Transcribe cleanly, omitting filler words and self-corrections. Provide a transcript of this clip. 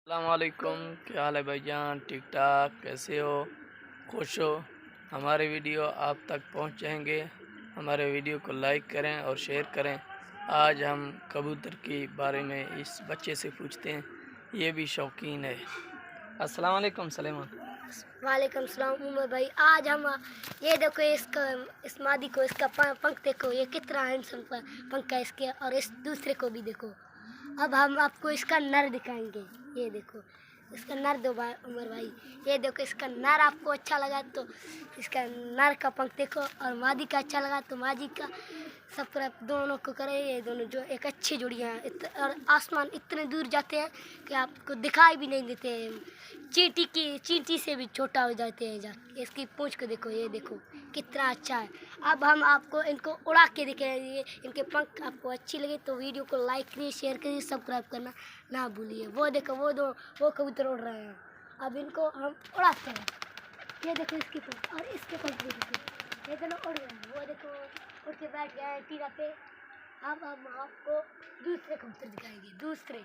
अस्सलामुअलैकुम, क्या हाल है भाईजान? ठीक ठाक? कैसे हो? खुश हो? हमारे वीडियो आप तक पहुंच जाएंगे। हमारे वीडियो को लाइक करें और शेयर करें। आज हम कबूतर के बारे में इस बच्चे से पूछते हैं, ये भी शौकीन है। अस्सलाम वालेकुम सलेमान। वालेकुम सलाम उमर भाई। आज हम ये देखो इसका, इस मादी को, इसका पंख देखो, ये कितना हैंडसम पंख है इसके, और इस दूसरे को भी देखो। अब हम आपको इसका नर दिखाएंगे। ये देखो इसका नर दो उमर भाई, ये देखो इसका नर आपको अच्छा लगा तो इसका नर का पंख देखो, और मादी का अच्छा लगा तो मादी का। सब तरफ दोनों को करे, ये दोनों जो एक अच्छी जोड़ियाँ हैं। और आसमान इतने दूर जाते हैं कि आपको दिखाई भी नहीं देते हैं। चींटी से भी छोटा हो जाते हैं जाके। इसकी पूंछ को देखो, ये देखो कितना अच्छा है। अब हम आपको इनको उड़ा के दिखाएंगे। इनके पंख आपको अच्छी लगे तो वीडियो को लाइक करिए, शेयर करिए, सब्सक्राइब करना ना भूलिए। वो देखो वो कबूतर उड़ रहे हैं। अब इनको हम उड़ाते हैं। ये देखो इसकी पंख और इसके पंख भी देखो, ये दोनों उड़ रहे हैं। वो देखो उड़ के बैठ गए हैं टीला पे। अब हम आपको दूसरे कबूतर दिखाएंगे, दूसरे।